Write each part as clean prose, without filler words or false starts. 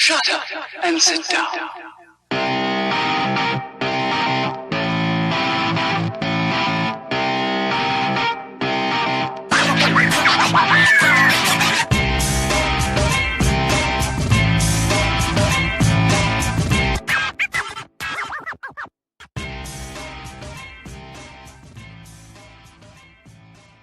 Shut up and sit down.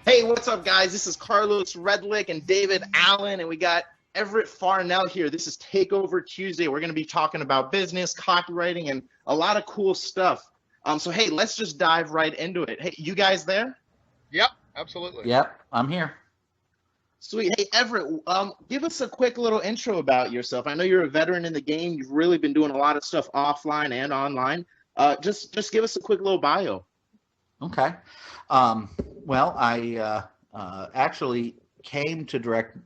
Hey, what's up, guys? This is Carlos Redlich and David Allen, and we got Everett Farnell here. This is Takeover Tuesday. We're going to be talking about business, copywriting, and a lot of cool stuff. So, hey, let's just dive right into it. Hey, you guys there? Yep, absolutely. Yep, I'm here. Sweet. Hey, Everett, give us a quick little intro about yourself. I know you're a veteran in the game. You've really been doing a lot of stuff offline and online. Just give us a quick little bio. Okay. Well, I actually came to direct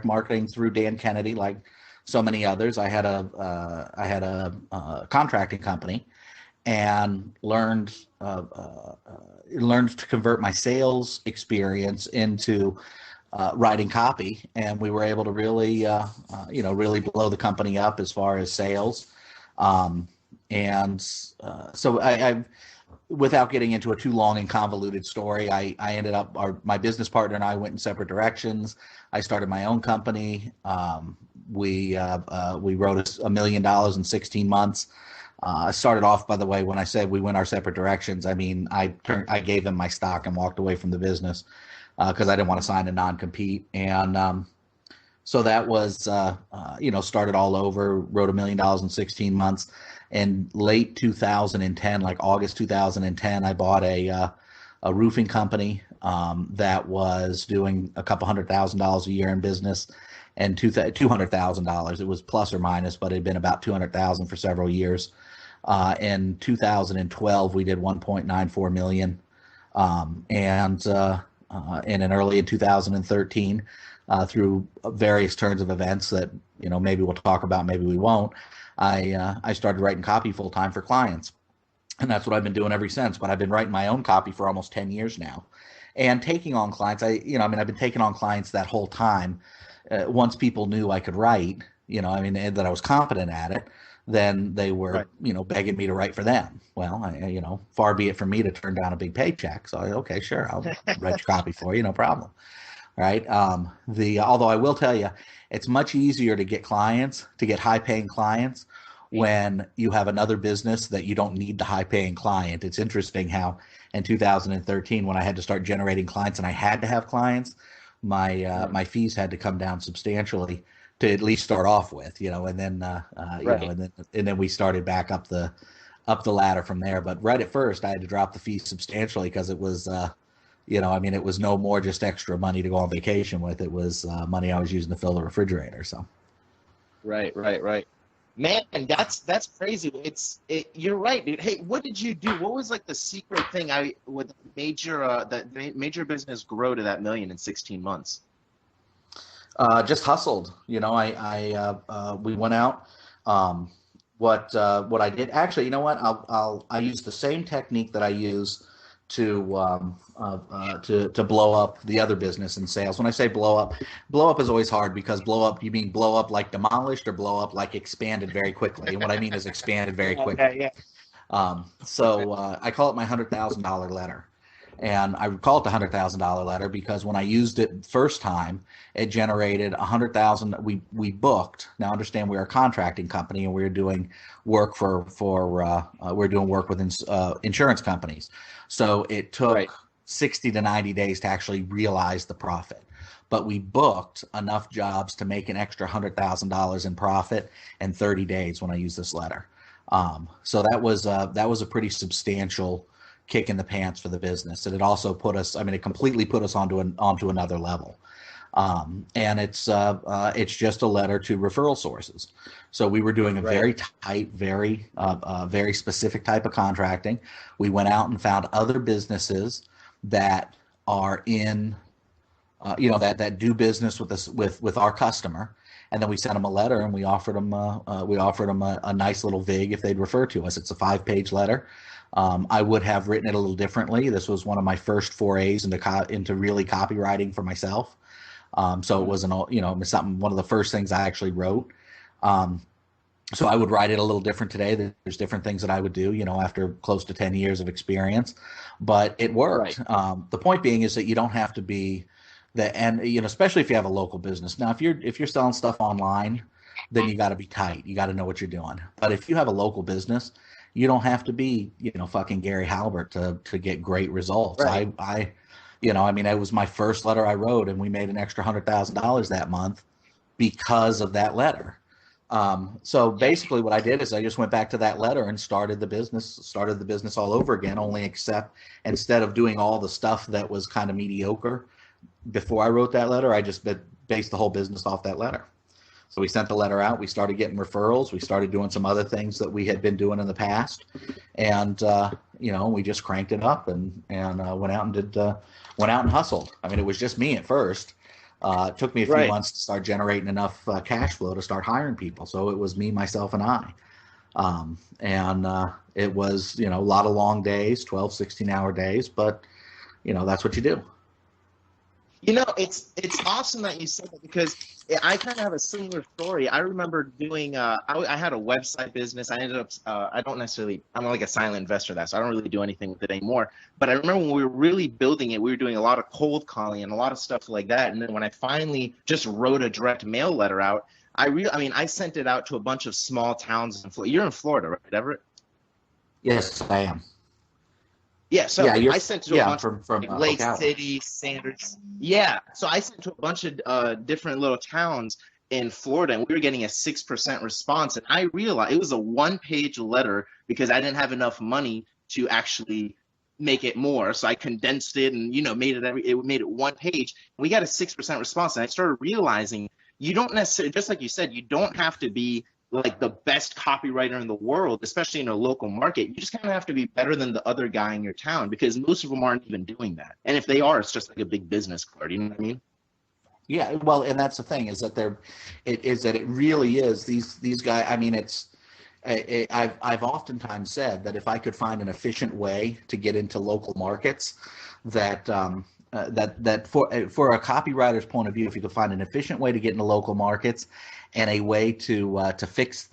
marketing through Dan Kennedy, like so many others. I had a contracting company, and learned to convert my sales experience into writing copy, and we were able to really really blow the company up as far as sales. So I without getting into a too long and convoluted story, I ended up, my business partner and I went in separate directions. I started my own company. We wrote $1 million in 16 months. I started off, by the way, when I said we went our separate directions, I mean, I gave him my stock and walked away from the business because I didn't want to sign a non-compete. And so that was, started all over, wrote $1 million in 16 months. In late 2010, like August 2010, I bought a roofing company that was doing a couple $100,000 a year in business, and $200,000. It was plus or minus, but it had been about $200,000 for several years. In 2012, we did 1.94 million, and in early in 2013, through various turns of events that maybe we'll talk about, maybe we won't. I started writing copy full time for clients, and that's what I've been doing ever since. But I've been writing my own copy for almost 10 years now, and taking on clients. I've been taking on clients that whole time. Once people knew I could write, and that I was competent at it, then they were, begging me to write for them. Well, far be it from me to turn down a big paycheck. So okay, sure, I'll write your copy for you, no problem. Right. Although I will tell you, it's much easier to get high-paying clients when you have another business that you don't need the high-paying client. It's interesting how in 2013, when I had to start generating clients and I had to have clients, my fees had to come down substantially to at least start off with, and then and then we started back up the ladder from there. But right at first, I had to drop the fees substantially because it was. It was no more just extra money to go on vacation with. It was money I was using to fill the refrigerator. So, right, man, that's crazy. You're right, dude. Hey, what did you do? What was like the secret thing that made your business grow to that $1 million in 16 months? Just hustled. We went out. What I did actually, I used the same technique that I use to blow up the other business in sales. When I say blow up is always hard, because blow up, you mean blow up like demolished or blow up like expanded very quickly? And what I mean is expanded very quickly. Okay, yeah. I call it my $100,000 letter. And I call it the $100,000 letter because when I used it first time, it generated $100,000. We booked. Now understand, we're a contracting company, and we're doing work we're doing work with insurance companies. So it took 60 to 90 days to actually realize the profit. But we booked enough jobs to make an extra $100,000 in profit in 30 days when I used this letter. So that was a pretty substantial kick in the pants for the business, and it also it completely put us onto another level. And it's just a letter to referral sources. So we were doing a very tight, very specific type of contracting. We went out and found other businesses that are in, that do business with us, with our customer, and then we sent them a letter, and we offered them a nice little vig if they'd refer to us. It's a 5-page letter. I would have written it a little differently. This was one of my first forays into really copywriting for myself. So it wasn't, one of the first things I actually wrote. So I would write it a little different today. There's different things that I would do, after close to 10 years of experience, but it worked. Right. The point being is that you don't have to be and especially if you have a local business. Now, if you're selling stuff online, then you got to be tight. You got to know what you're doing. But if you have a local business, you don't have to be, fucking Gary Halbert to get great results. Right. It was my first letter I wrote, and we made an extra $100,000 that month because of that letter. So basically what I did is I just went back to that letter and started the business all over again, only except instead of doing all the stuff that was kind of mediocre before I wrote that letter, I just based the whole business off that letter. So we sent the letter out, we started getting referrals, we started doing some other things that we had been doing in the past, and we just cranked it up and went out and hustled. I mean, it was just me at first. It took me a few Right. months to start generating enough cash flow to start hiring people. So it was me, myself, and I. It was, a lot of long days, 12, 16-hour days, but, that's what you do. It's awesome that you said that, because I kind of have a similar story. I remember doing, I had a website business. I ended up, I'm like a silent investor so I don't really do anything with it anymore. But I remember when we were really building it, we were doing a lot of cold calling and a lot of stuff like that. And then when I finally just wrote a direct mail letter out, I sent it out to a bunch of small towns in Florida. You're in Florida, right, Everett? Yes, I am. Yeah, so I sent to a bunch from of Lake Ocala. City, Sanders. Yeah, so I sent to a bunch of different little towns in Florida, and we were getting a 6% response. And I realized it was a one-page letter because I didn't have enough money to actually make it more. So I condensed it and made it one page. We got a 6% response, and I started realizing you don't necessarily, just like you said, you don't have to be like the best copywriter in the world, especially in a local market. You just kind of have to be better than the other guy in your town, because most of them aren't even doing that. And if they are, it's just like a big business card. You know what I mean? Yeah, well, and that's the thing is that it really is these guys. I mean, I've oftentimes said that if I could find an efficient way to get into local markets, that for a copywriter's point of view, if you could find an efficient way to get into local markets and a way to fix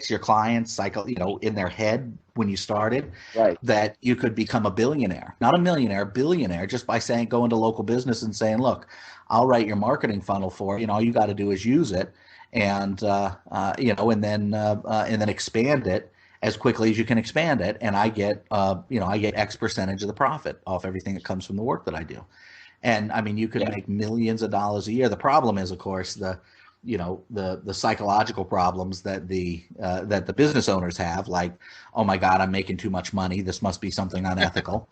your client's cycle, in their head when you started, Right. that you could become a billionaire, not a millionaire, billionaire, just by go into local business and saying, look, I'll write your marketing funnel for you. All you got to do is use it, and and then expand it as quickly as you can expand it, and I get X percentage of the profit off everything that comes from the work that I do. And I mean, you could make millions of dollars a year. The problem is, of course, the psychological problems that the business owners have, like, oh my God, I'm making too much money, this must be something unethical,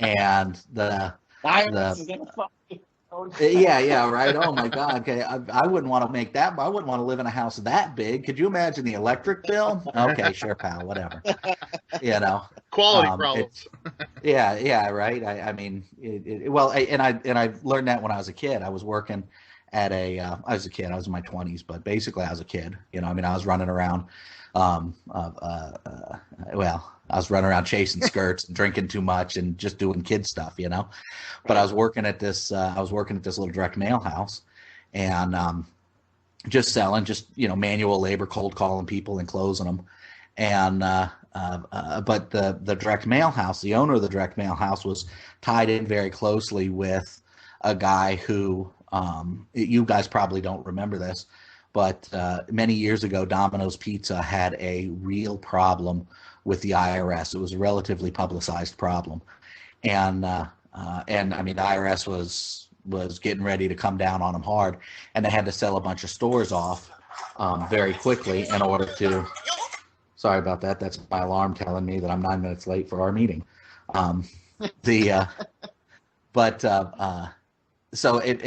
and the yeah, right. Oh my God. Okay, I wouldn't want to make that. I wouldn't want to live in a house that big. Could you imagine the electric bill? Okay, sure, pal. Whatever. Quality problems. Yeah, right. I mean, I learned that when I was a kid. I was working at I was a kid. I was in my 20s, but basically I was a kid. I mean, I was running around. I was running around chasing skirts and drinking too much and just doing kid stuff, But I was working at this little direct mail house, and just selling, manual labor, cold calling people and closing them. And but the direct mail house, the owner of the direct mail house, was tied in very closely with a guy who you guys probably don't remember this, but many years ago, Domino's Pizza had a real problem with the IRS. It was a relatively publicized problem, and I mean, the IRS was getting ready to come down on them hard, and they had to sell a bunch of stores off very quickly in order to. Sorry about that. That's my alarm telling me that I'm 9 minutes late for our meeting.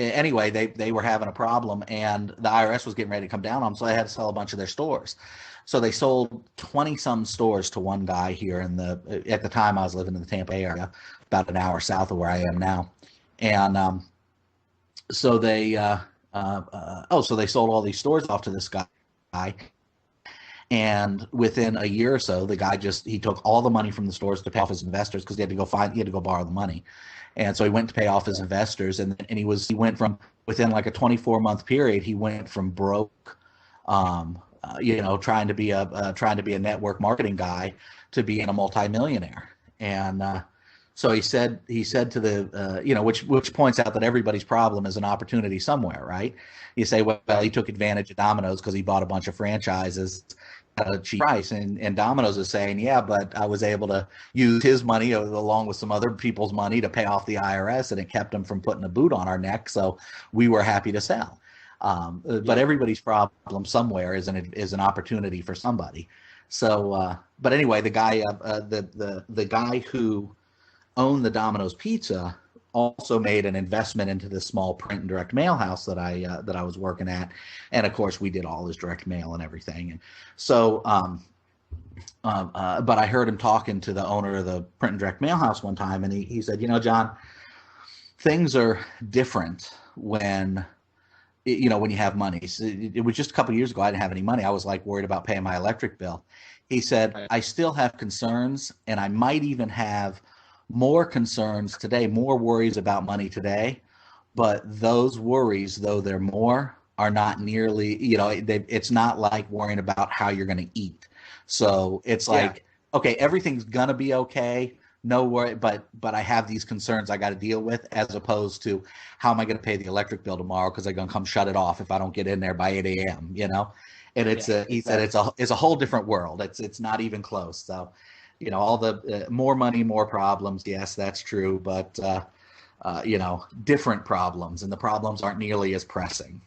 Anyway, they were having a problem, and the IRS was getting ready to come down on them, so they had to sell a bunch of their stores. So they sold 20-some stores to one guy here at the time I was living in the Tampa area, about an hour south of where I am now. And so they sold all these stores off to this guy. And within a year or so, the guy he took all the money from the stores to pay off his investors, because he had to go borrow the money. And so he went to pay off his investors, and he went from, within like a 24-month period, he went from broke trying to be a network marketing guy to being a multimillionaire. And so he said to the, which points out that everybody's problem is an opportunity somewhere, right? You say, well, he took advantage of Domino's because he bought a bunch of franchises at a cheap price. And Domino's is saying, yeah, but I was able to use his money along with some other people's money to pay off the IRS, and it kept them from putting a boot on our neck. So we were happy to sell. But everybody's problem somewhere is an opportunity for somebody. So, but anyway, the guy, the guy who owned the Domino's Pizza also made an investment into this small print and direct mail house that I was working at, and of course we did all his direct mail and everything. And so, but I heard him talking to the owner of the print and direct mail house one time, and he said, John, things are different when you have money. So it was just a couple of years ago, I didn't have any money. I was like worried about paying my electric bill. He said, I still have concerns, and I might even have more concerns today, more worries about money today. But those worries, though they're more, are not nearly, it's not like worrying about how you're going to eat. So it's like, okay, everything's going to be okay. No worry, but I have these concerns I got to deal with, as opposed to how am I going to pay the electric bill tomorrow because they're going to come shut it off if I don't get in there by 8 a.m. And he said it's a whole different world. It's not even close. So, all the more money, more problems. Yes, that's true, but different problems, and the problems aren't nearly as pressing.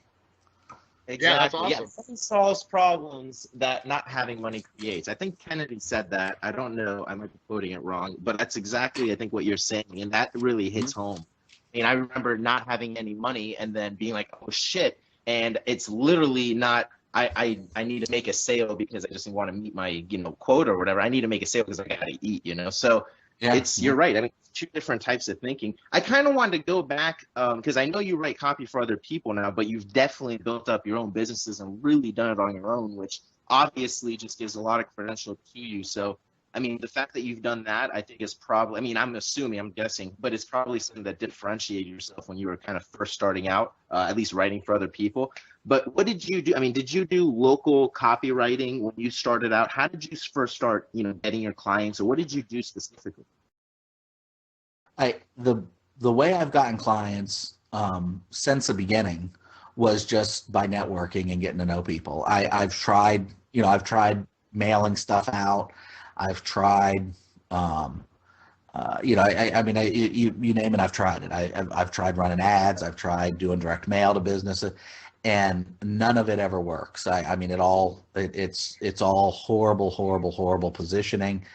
Exactly. Yeah, that's awesome. Money solves problems that not having money creates. I think Kennedy said that. I don't know. I might be quoting it wrong, but that's exactly, I think, what you're saying, and that really hits home. I remember not having any money and then being like, oh, shit, and it's literally not, I need to make a sale because I just want to meet my, quota or whatever. I need to make a sale because I got to eat, So you're right. I mean, two different types of thinking. I kind of wanted to go back because I know you write copy for other people now, but you've definitely built up your own businesses and really done it on your own, which obviously just gives a lot of credential to you. So, I mean, the fact that you've done that, I think is probably, I'm guessing, but it's probably something that differentiated yourself when you were kind of first starting out, at least writing for other people. But what did you do? I mean, did you do local copywriting when you started out? How did you first start, getting your clients, or what did you do specifically? The way I've gotten clients since the beginning was just by networking and getting to know people. I've tried mailing stuff out. I've tried, you name it, I've tried it. I've tried running ads. I've tried doing direct mail to businesses, and none of it ever works. It's all horrible positioning.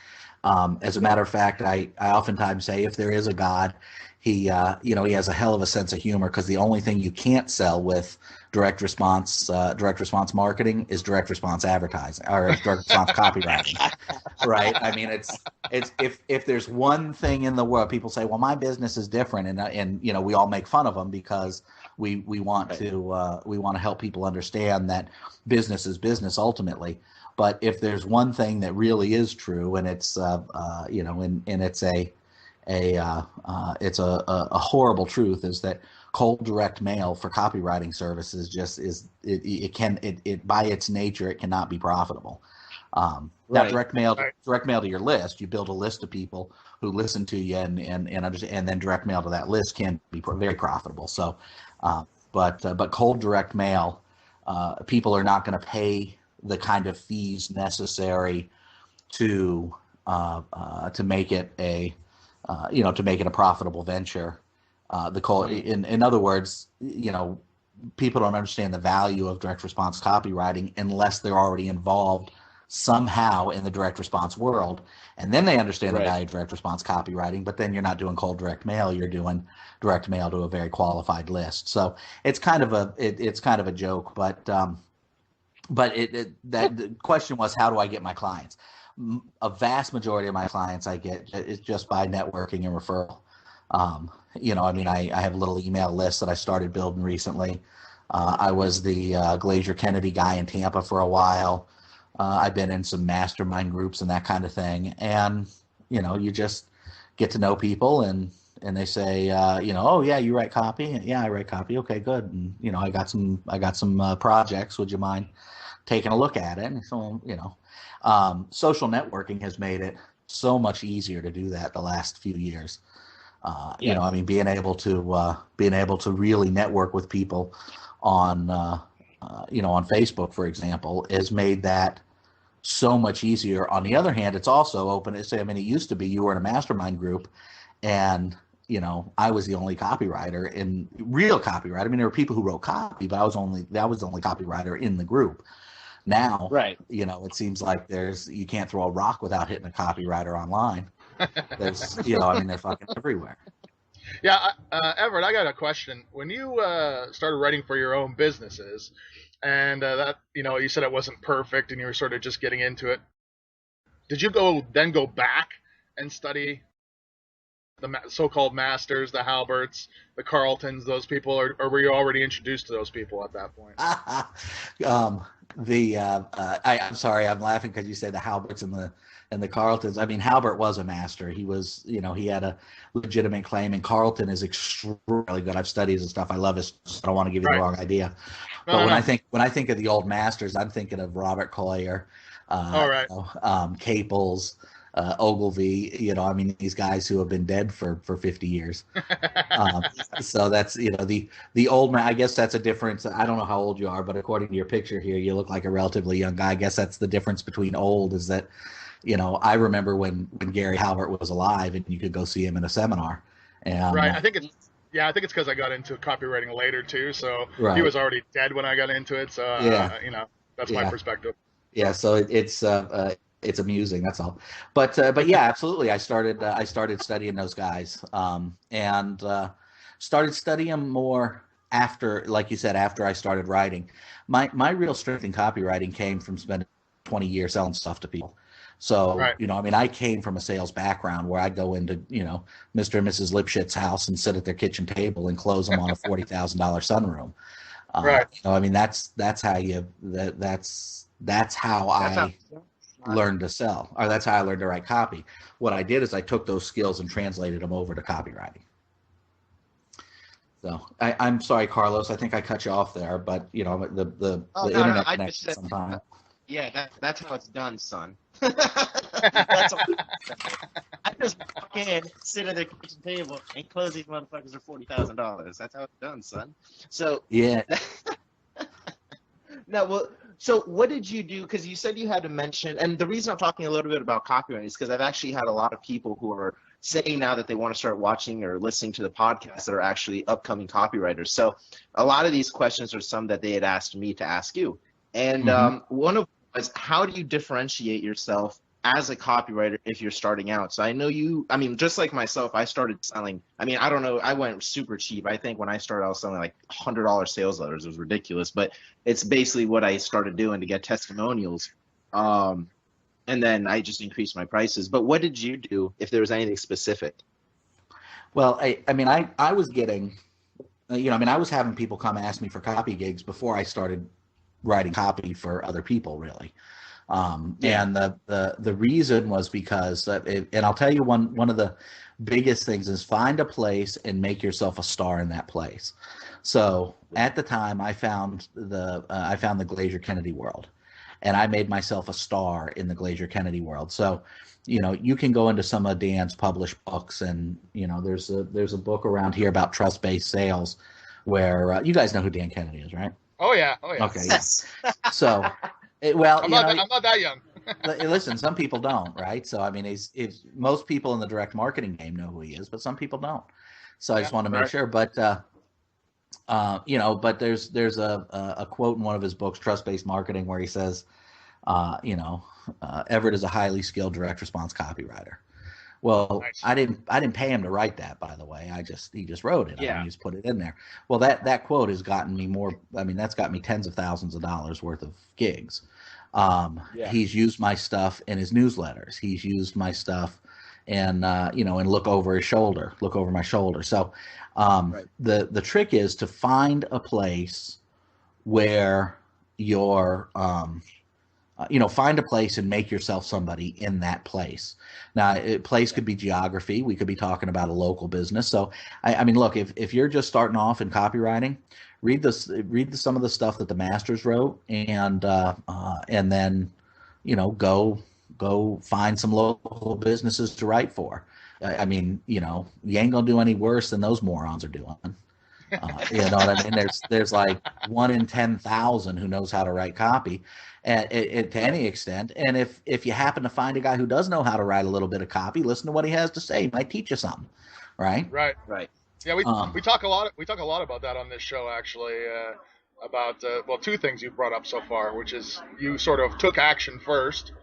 As a matter of fact, I oftentimes say if there is a God, he has a hell of a sense of humor, because the only thing you can't sell with direct response marketing is direct response advertising, or direct response copywriting, right? I mean, it's if there's one thing in the world, people say, well, my business is different, and we all make fun of them because we want to help people understand that business is business ultimately. But if there's one thing that really is true, and it's it's a horrible truth, is that cold direct mail for copywriting services just it by its nature, it cannot be profitable. Now direct mail to your list, you build a list of people who listen to you and then direct mail to that list can be very profitable. So, but cold direct mail, people are not going to pay the kind of fees necessary to make it a profitable venture. In other words, people don't understand the value of direct response copywriting unless they're already involved somehow in the direct response world, and then they understand the value of direct response copywriting. But then you're not doing cold direct mail; you're doing direct mail to a very qualified list. So it's kind of a joke, but the question was, how do I get my clients? A vast majority of my clients I get is just by networking and referral. I have a little email list that I started building recently. I was the Glazier Kennedy guy in Tampa for a while. I've been in some mastermind groups and that kind of thing. And, you just get to know people, and and they say, oh yeah, you write copy? Yeah, I write copy. Okay, good. And I got some projects. Would you mind taking a look at it? And so, social networking has made it so much easier to do that the last few years. Being able to really network with people on on Facebook, for example, has made that so much easier. On the other hand, it's also open. It used to be you were in a mastermind group, and I was the only copywriter in real copywriter. I mean, there were people who wrote copy, but that was the only copywriter in the group. Now, right? It seems like you can't throw a rock without hitting a copywriter online. There's, they're fucking everywhere. Yeah, Everett, I got a question. When you started writing for your own businesses, and that you said it wasn't perfect, and you were sort of just getting into it, did you go back and study the so-called masters, the Halberts, the Carltons, those people, or were you already introduced to those people at that point? I'm sorry, I'm laughing because you said the Halberts and the Carltons. I mean, Halbert was a master. He was, he had a legitimate claim, and Carlton is extremely good. I've studied his stuff. I love his. I don't want to give you the wrong idea. But when I think of the old masters, I'm thinking of Robert Collier, Caples, Ogilvy. These guys who have been dead for 50 years. So that's the old man. I guess that's a difference. I don't know how old you are, but according to your picture here, you look like a relatively young guy. I guess that's the difference between old is that. I remember when Gary Halbert was alive, and you could go see him in a seminar. And, right. I think it's because I got into copywriting later too. So he was already dead when I got into it. So that's my perspective. Yeah. So it's amusing. That's all. But yeah, absolutely. I started studying those guys, and started studying them more after, like you said, after I started writing. My real strength in copywriting came from spending 20 years selling stuff to people. So, I came from a sales background where I go into, Mr. and Mrs. Lipschitz' house and sit at their kitchen table and close them on a $40,000 sunroom. That's how I learned to sell, or that's how I learned to write copy. What I did is I took those skills and translated them over to copywriting. So I'm sorry, Carlos, I think I cut you off there, but the internet connection sometimes. Yeah, that's how it's done, son. That's all. I just walk in, sit at the kitchen table, and close these motherfuckers for $40,000. That's how it's done, son. So yeah. So what did you do? Because you said you had to mention, and the reason I'm talking a little bit about copywriting is because I've actually had a lot of people who are saying now that they want to start watching or listening to the podcast that are actually upcoming copywriters. So a lot of these questions are some that they had asked me to ask you. And one of them was, how do you differentiate yourself as a copywriter if you're starting out? So I know just like myself, I started selling. I don't know, I went super cheap. I think when I started, I was selling like $100 sales letters. It was ridiculous, but it's basically what I started doing to get testimonials. And then I just increased my prices. But what did you do if there was anything specific? Well, I was getting, I was having people come ask me for copy gigs before I started writing copy for other people, really. And the reason was because, and I'll tell you one of the biggest things is find a place and make yourself a star in that place. So at the time, I found the Glazier Kennedy world, and I made myself a star in the Glazier Kennedy world. So, you can go into some of Dan's published books, and there's a book around here about trust-based sales, where you guys know who Dan Kennedy is, right? Oh yeah. Okay. Yes. So. I'm not that young. Listen, some people don't, right? So he's most people in the direct marketing game know who he is, but some people don't. So I just want to make sure. But but there's a quote in one of his books, Trust Based Marketing, where he says, Everett is a highly skilled direct response copywriter. Well, nice. I didn't pay him to write that, by the way. He just wrote it. Yeah. He just put it in there. Well, that quote has gotten me more. That's got me tens of thousands of dollars worth of gigs. He's used my stuff in his newsletters. He's used my stuff, and and look over my shoulder. So, the trick is to find a place where your find a place and make yourself somebody in that place. Now, place could be geography. We could be talking about a local business. So, I mean, look, if you're just starting off in copywriting, read some of the stuff that the masters wrote, and then, go find some local businesses to write for. I mean, you ain't gonna do any worse than those morons are doing. You know what I mean? There's like 1 in 10,000 who knows how to write copy, to any extent. And if you happen to find a guy who does know how to write a little bit of copy, listen to what he has to say. He might teach you something, right? Right. Yeah, we talk a lot. We talk a lot about that on this show, actually. About two things you've brought up so far, which is you sort of took action first,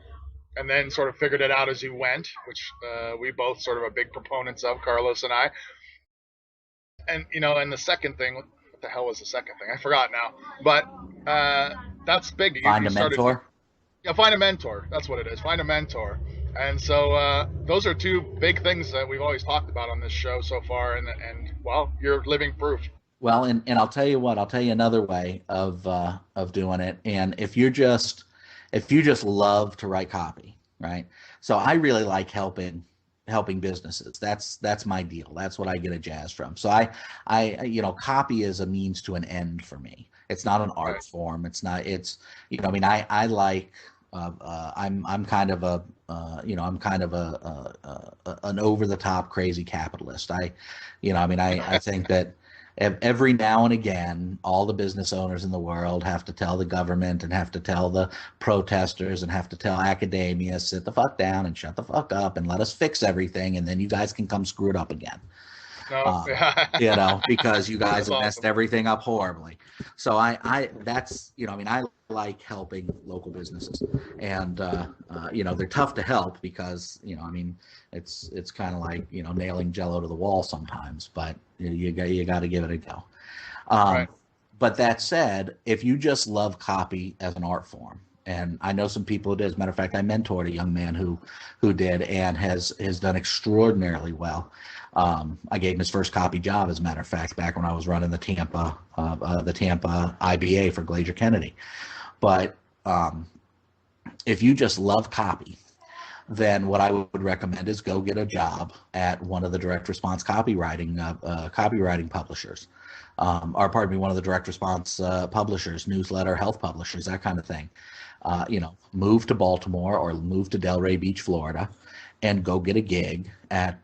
and then sort of figured it out as you went, which we both sort of are big proponents of, Carlos and I. And and the second thing, what the hell was the second thing? I forgot now. But that's big. Find a mentor. Yeah, find a mentor. That's what it is. Find a mentor. And so those are two big things that we've always talked about on this show so far. And well, you're living proof. Well, and I'll tell you what. I'll tell you another way of doing it. And if you just love to write copy, right? So I really like helping businesses. That's my deal. That's what I get a jazz from. So I copy is a means to an end for me. It's not an art form. It's not, I mean, I like, I'm kind of an over the top crazy capitalist. I think that every now and again, all the business owners in the world have to tell the government and have to tell the protesters and have to tell academia, sit the fuck down and shut the fuck up and let us fix everything, and then you guys can come screw it up again. Because you guys have messed everything up horribly. So I like helping local businesses, and they're tough to help because it's kind of like nailing Jello to the wall sometimes, but you got to give it a go. But that said, if you just love copy as an art form, and I know some people who did. As a matter of fact, I mentored a young man who did and has done extraordinarily well. I gave him his first copy job, as a matter of fact, back when I was running the Tampa IBA for Glazier Kennedy. But if you just love copy, then what I would recommend is go get a job at one of the direct response copywriting publishers, one of the direct response publishers, newsletter, health publishers, that kind of thing. Move to Baltimore or move to Delray Beach, Florida, and go get a gig at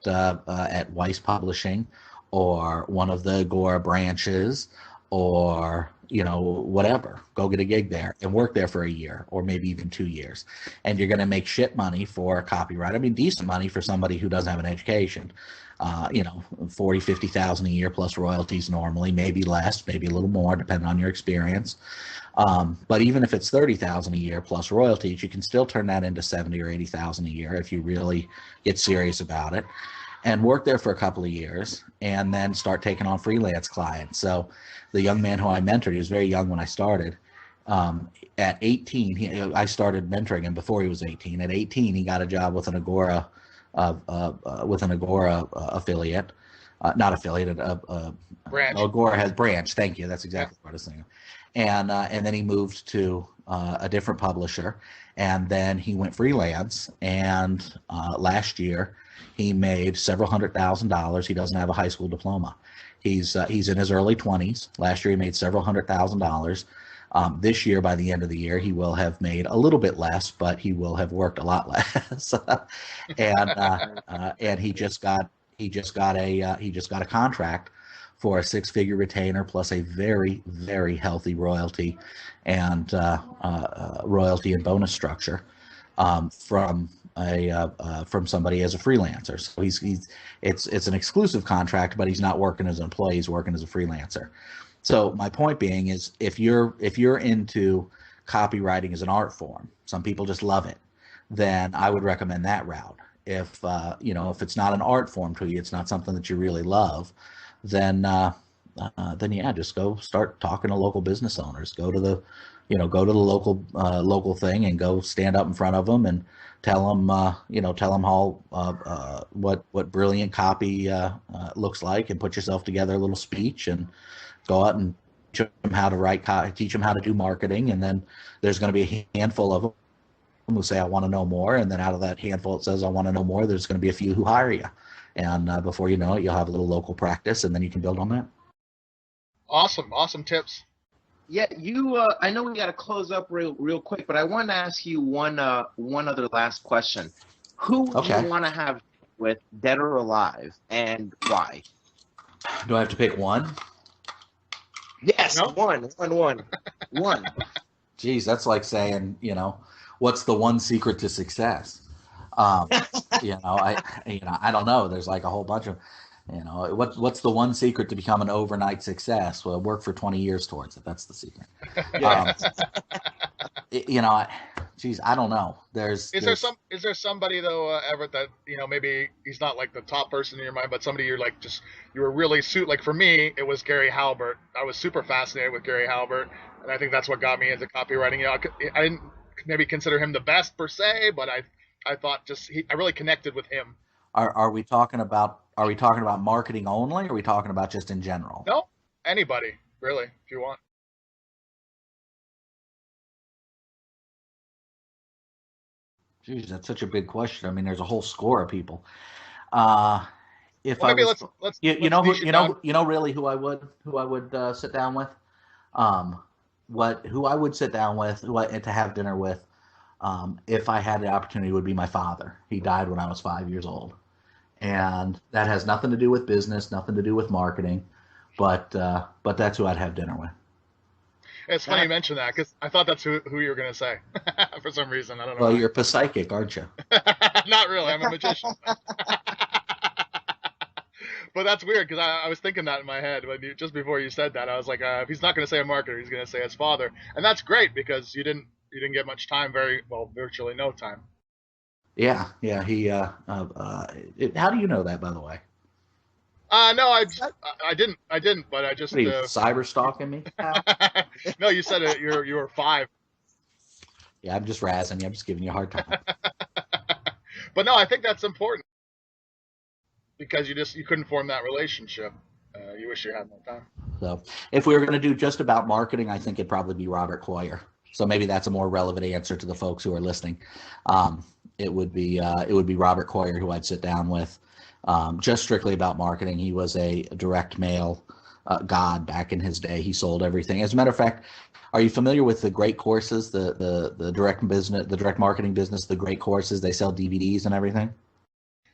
Weiss Publishing or one of the Agora branches or whatever. Go get a gig there and work there for a year or maybe even 2 years. And you're going to make shit money for a copywriter. I mean, decent money for somebody who doesn't have an education. 40, 50,000 a year plus royalties normally, maybe less, maybe a little more, depending on your experience. But even if it's 30,000 a year plus royalties, you can still turn that into 70 or 80,000 a year if you really get serious about it, and work there for a couple of years and then start taking on freelance clients. So the young man who I mentored, he was very young when I started. At 18, I started mentoring him before he was 18. At 18, he got a job with an Agora affiliate, not affiliate, branch. Agora has branch. Thank you. That's exactly what I was saying. And then he moved to a different publisher, and then he went freelance. And last year, he made several $100,000. He doesn't have a high school diploma. He's in his early 20s. Last year, he made several $100,000. This year, by the end of the year, he will have made a little bit less, but he will have worked a lot less. And he just got a contract for a 6-figure retainer plus a very, very healthy royalty and bonus structure from somebody as a freelancer. So it's an exclusive contract, but he's not working as an employee; he's working as a freelancer. So my point being is, if you're into copywriting as an art form, some people just love it, then I would recommend that route. If it's not an art form to you, it's not something that you really love, then just go start talking to local business owners. Go to the local thing and go stand up in front of them and tell them how what brilliant copy looks like, and put yourself together a little speech and go out and teach them how to write, teach them how to do marketing, and then there's going to be a handful of them who say, I want to know more. And then out of that handful that says, I want to know more, there's going to be a few who hire you. And before you know it, you'll have a little local practice, and then you can build on that. Awesome tips. Yeah, I know we got to close up real quick, but I want to ask you one other last question. Who do you want to have with, dead or alive, and why? Do I have to pick one? Yes, no? One. Geez, that's like saying, what's the one secret to success? I don't know. There's like a whole bunch of, what's the one secret to become an overnight success? Well, work for 20 years towards it. That's the secret. I don't know. Is there somebody though, Everett, that maybe he's not like the top person in your mind, but somebody you were really like for me, it was Gary Halbert. I was super fascinated with Gary Halbert, and I think that's what got me into copywriting. I didn't maybe consider him the best per se, but I thought I really connected with him. Are we talking about marketing only, or are we talking about just in general? No, anybody really, if you want. Geez, that's such a big question. I mean, there's a whole score of people. Really who I would sit down with, who I would sit down with, to have dinner with, if I had the opportunity, would be my father. He died when I was 5 years old, and that has nothing to do with business, nothing to do with marketing, but that's who I'd have dinner with. It's funny you mention that, because I thought that's who you were going to say for some reason. I don't know. Well, you're a psychic, aren't you? Not really. I'm a magician. But that's weird, because I was thinking that in my head just before you said that. I was like, if he's not going to say a marketer, he's going to say his father, and that's great because you didn't get much time, virtually no time. Yeah. He. How do you know that, by the way? No, I didn't, but I just. What are you, cyber stalking me? No, you said it. You were 5. Yeah, I'm just razzing you. I'm just giving you a hard time. But no, I think that's important because you couldn't form that relationship. You wish you had more time. So, if we were going to do just about marketing, I think it'd probably be Robert Coyer. So maybe that's a more relevant answer to the folks who are listening. It would be Robert Coyer who I'd sit down with. Just strictly about marketing. He was a direct mail god back in his day. He sold everything. As a matter of fact, are you familiar with the Great Courses, the direct business, the direct marketing business, the Great Courses? They sell DVDs and everything.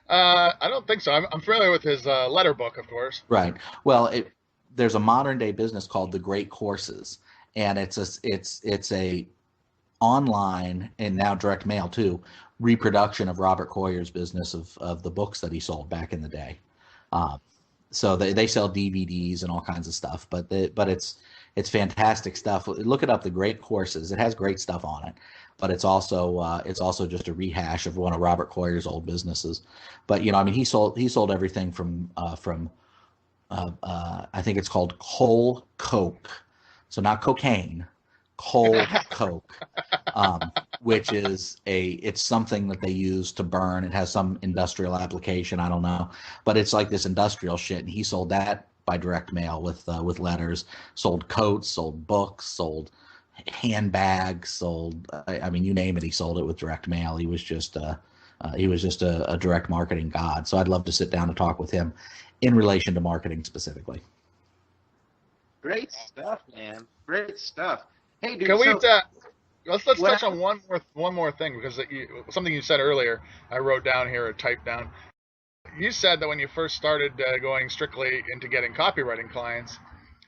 I don't think so. I'm familiar with his letter book, of course. Right. Well, there's a modern day business called the Great Courses, and it's a online and now direct mail too reproduction of Robert Coyer's business of the books that he sold back in the day. So they sell DVDs and all kinds of stuff, but it's fantastic stuff. Look it up, the Great Courses. It has great stuff on it, but it's also just a rehash of one of Robert Coyer's old businesses. But he sold everything from I think it's called Coal Coke, so not cocaine, Coal Coke. Which is it's something that they use to burn. It has some industrial application, I don't know, but it's like this industrial shit. And he sold that by direct mail with letters. Sold coats, sold books, sold handbags, sold. I mean, you name it, he sold it with direct mail. He was just a direct marketing god. So I'd love to sit down and talk with him in relation to marketing specifically. Great stuff, man. Great stuff. Hey, dude. Can we? Let's touch on one more thing, because something you said earlier, I wrote down here or typed down. You said that when you first started going strictly into getting copywriting clients,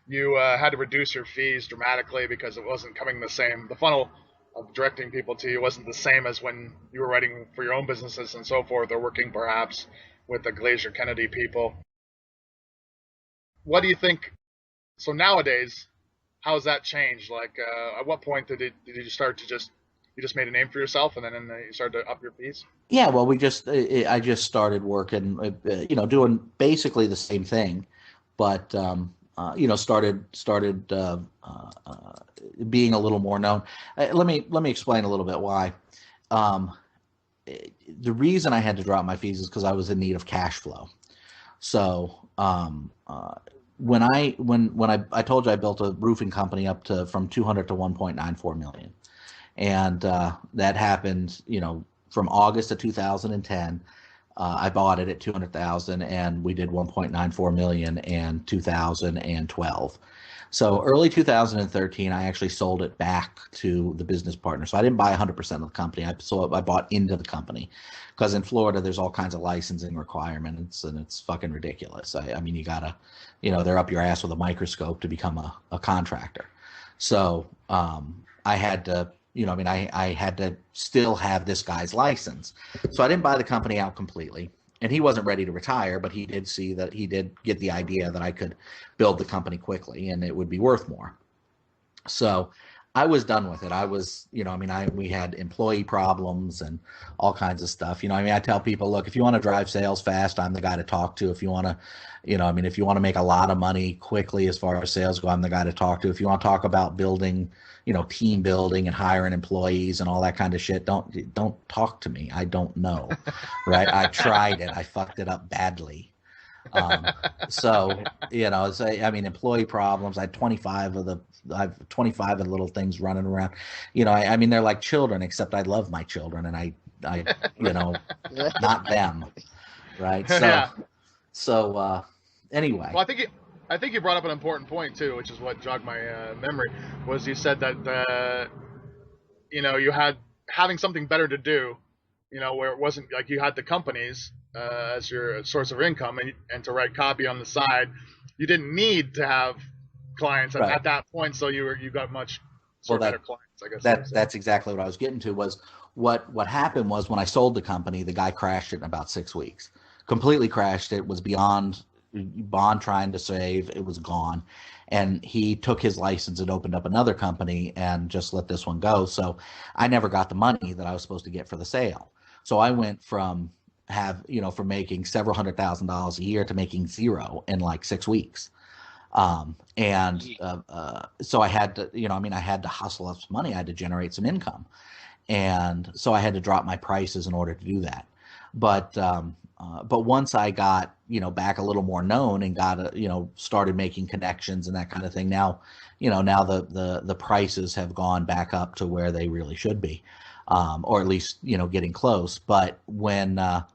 you had to reduce your fees dramatically because it wasn't coming the same. The funnel of directing people to you wasn't the same as when you were writing for your own businesses and so forth, or working perhaps with the Glacier Kennedy people. What do you think? So nowadays, how has that changed? Like, at what point did you start to you just made a name for yourself, and then you started to up your fees? Yeah, well, I just started working, doing basically the same thing, but started being a little more known. Let me explain a little bit why. The reason I had to drop my fees is because I was in need of cash flow. So when I told you I built a roofing company up from 200 to 1.94 million, And that happened, from August of 2010. I bought it at 200,000, and we did 1.94 million in 2012. So early 2013, I actually sold it back to the business partner. So I didn't buy 100% of the company. I bought into the company, because in Florida there's all kinds of licensing requirements, and it's fucking ridiculous. I mean, you gotta, they're up your ass with a microscope to become a contractor. So I had to, I had to still have this guy's license. So I didn't buy the company out completely. And he wasn't ready to retire, but he did see that he did get the idea that I could build the company quickly and it would be worth more. So I was done with it. I was, we had employee problems and all kinds of stuff. I tell people, look, if you want to drive sales fast, I'm the guy to talk to. If you want to, if you want to make a lot of money quickly as far as sales go, I'm the guy to talk to. If you want to talk about building, team building and hiring employees and all that kind of shit, don't talk to me. I don't know, right? I tried it. I fucked it up badly. Employee problems. I have 25 of the little things running around. They're like children, except I love my children, and I not them, right? So, anyway. Well, I think you brought up an important point too, which is what jogged my memory. Was you said that you had having something better to do, where it wasn't like you had the companies as your source of income and to write copy on the side. You didn't need to have clients at that point, so you got much better clients, I guess. That's exactly what I was getting to. Was what happened was, when I sold the company, the guy crashed it in about 6 weeks. Completely crashed it. Was beyond bond trying to save. It was gone. And he took his license and opened up another company and just let this one go. So I never got the money that I was supposed to get for the sale. So I went from from making several $100,000 a year to making zero in like 6 weeks. So I had to, I had to hustle up some money. I had to generate some income. And so I had to drop my prices in order to do that. But once I got, back a little more known and got, started making connections and that kind of thing, now the prices have gone back up to where they really should be, or at least, getting close. But when, at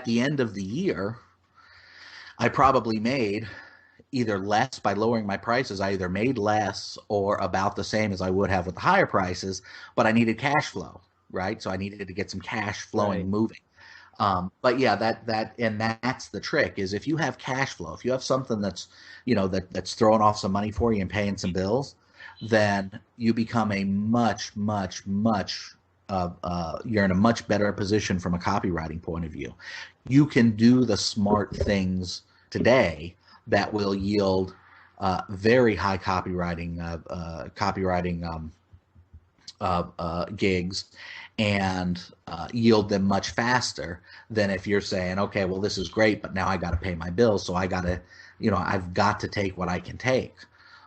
the end of the year, I probably made either less by lowering my prices. I either made less or about the same as I would have with the higher prices, but I needed cash flow, right? So I needed to get some cash flowing, moving. But yeah, that's the trick, is if you have cash flow, if you have something that's, that's throwing off some money for you and paying some bills, then you become a much, you're in a much better position from a copywriting point of view. You can do the smart things today that will yield very high copywriting gigs and yield them much faster than if you're saying, okay, well, this is great, but now I got to pay my bills, so I got to, I've got to take what I can take.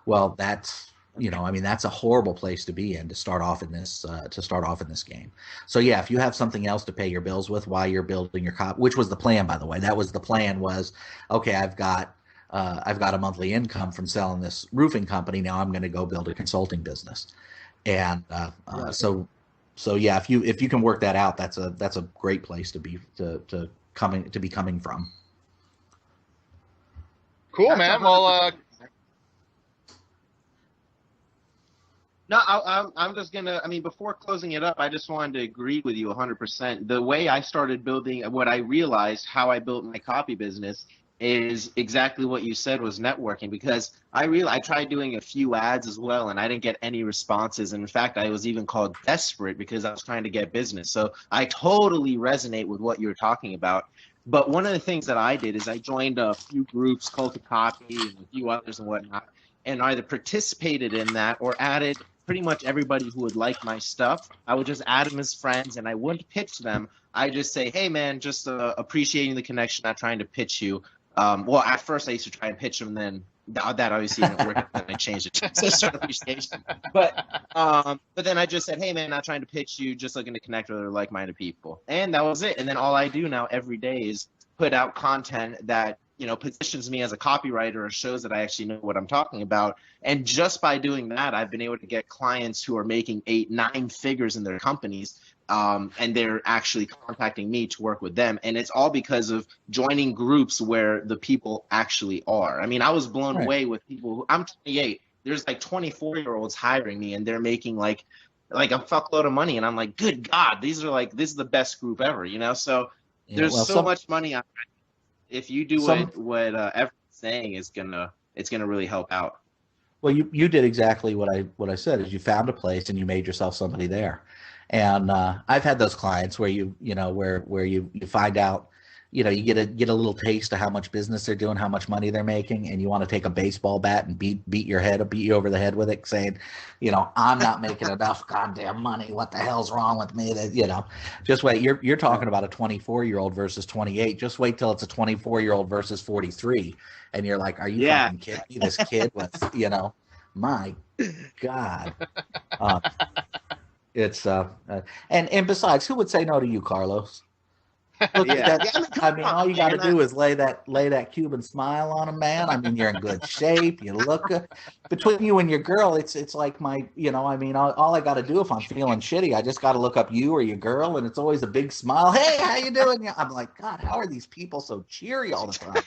Well, that's that's a horrible place to be in to start off in this game. So yeah, if you have something else to pay your bills with while you're building your which was the plan, by the way. That was the plan, was, okay, I've got a monthly income from selling this roofing company. Now I'm going to go build a consulting business. And so yeah, if you can work that out, that's a great place to be coming from. Cool, man. Well, no, I'm just gonna. Before closing it up, I just wanted to agree with you 100%. The way I started building, what I realized, how I built my copy business, is exactly what you said, was networking. Because I tried doing a few ads as well, and I didn't get any responses. And in fact, I was even called desperate because I was trying to get business. So I totally resonate with what you're talking about. But one of the things that I did is I joined a few groups, Cult of Copy and a few others and whatnot, and either participated in that or added pretty much everybody who would like my stuff. I would just add them as friends, and I wouldn't pitch them. I just say, hey man, just appreciating the connection, not trying to pitch you. Well, at first I used to try and pitch them, then that obviously didn't work, and I changed it to just appreciation. But then I just said, hey man, not trying to pitch you, just looking to connect with other like-minded people. And that was it. And then all I do now every day is put out content that positions me as a copywriter or shows that I actually know what I'm talking about. And just by doing that, I've been able to get clients who are making 8, 9 figures in their companies. And they're actually contacting me to work with them. And it's all because of joining groups where the people actually are. I mean, I was blown away with people I'm 28. There's like 24-year-olds hiring me, and they're making like a fuckload of money. And I'm like, good God, this is the best group ever, So there's so much money on it. If you do what everyone's saying, it's gonna really help out. Well, you did exactly what I said. Is you found a place and you made yourself somebody there. And I've had those clients where you find out, you get a little taste of how much business they're doing, how much money they're making, and you want to take a baseball bat and beat you over the head with it, saying, I'm not making enough goddamn money. What the hell's wrong with me? That just wait. You're talking about a 24-year-old versus 28. Just wait till it's a 24-year-old versus 43, and you're like, are you fucking kidding me? This kid was, my God. It's and besides, who would say no to you, Carlos? Look at that. I mean, all you got to do is lay that Cuban smile on him, man. I mean, you're in good shape. You look good. Between you and your girl, it's like my, I mean, all I got to do if I'm feeling shitty, I just got to look up you or your girl, and it's always a big smile. Hey, how you doing? I'm like, God, how are these people so cheery all the time?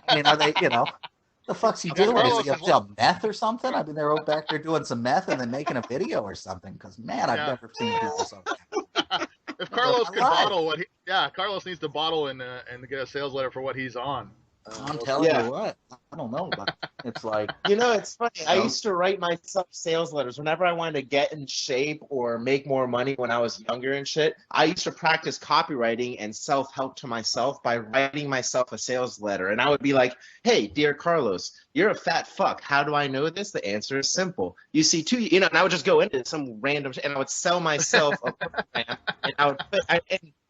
I mean, are they, the fuck's he doing? Is he up meth or something? I mean, they're all back there doing some meth and then making a video or something. Because man, I've never seen people so. If Carlos could bottle Carlos needs to bottle and get a sales letter for what he's on. I'm telling you what, I don't know, but it's like it's funny. I used to write myself sales letters whenever I wanted to get in shape or make more money when I was younger and shit. I used to practice copywriting and self-help to myself by writing myself a sales letter, and I would be like, "Hey, dear Carlos, you're a fat fuck. How do I know this? The answer is simple. You see two, and I would just go into some random and I would sell myself a program, and and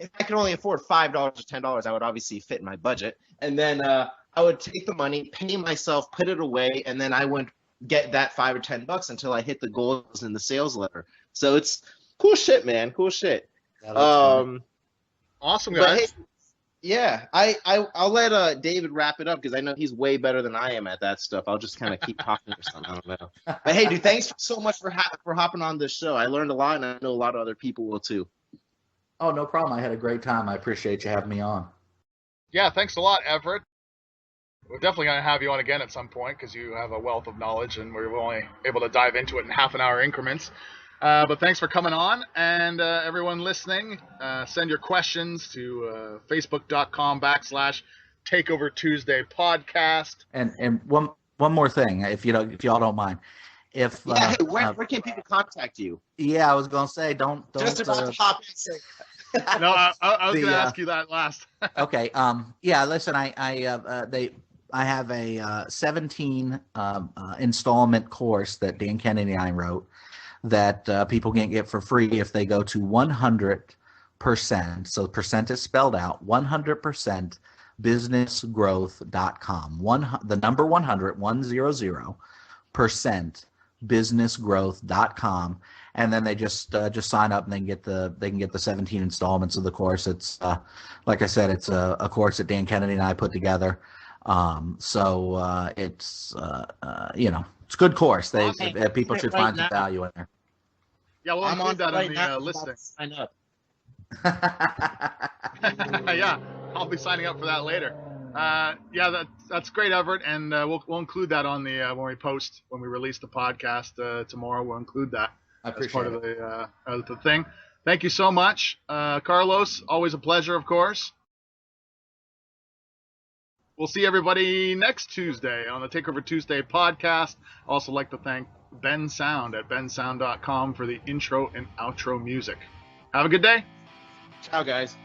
if I could only afford $5 or $10, I would obviously fit in my budget. And then I would take the money, pay myself, put it away, and then I would get that $5 or $10 until I hit the goals in the sales letter. So it's cool shit, man. Cool shit. Awesome, guys. Hey, I'll let David wrap it up because I know he's way better than I am at that stuff. I'll just kind of keep talking or something. I don't know. But hey, dude, thanks so much for hopping on this show. I learned a lot, and I know a lot of other people will too. Oh, no problem. I had a great time. I appreciate you having me on. Yeah, thanks a lot, Everett. We're definitely going to have you on again at some point because you have a wealth of knowledge and we're only able to dive into it in half-an-hour increments. But thanks for coming on, and everyone listening, send your questions to facebook.com/Takeover Tuesday podcast. And one more thing, if y'all don't mind. Where can people contact you? Yeah, I was gonna say don't just about to hop in and say. No, I was gonna ask you that last. Okay. Yeah. Listen, I have a 17 installment course that Dan Kennedy and I wrote that people can get for free if they go to 100%. So percent is spelled out 100% businessgrowth.com. The number 100% businessgrowth.com, and then they just sign up and they can get the 17 installments of the course. It's like I said, it's a course that Dan Kennedy and I put together. It's it's a good course. People should find some value in there. Yeah, well, I'm on that on the listing. Sign up. Yeah, I'll be signing up for that later. That's great, Everett, and we'll include that on the when we release the podcast tomorrow. We'll include that as part of the thing. Thank you so much, Carlos. Always a pleasure, of course. We'll see everybody next Tuesday on the Takeover Tuesday podcast. I'd also like to thank Ben Sound at bensound.com for the intro and outro music. Have a good day. Ciao, guys.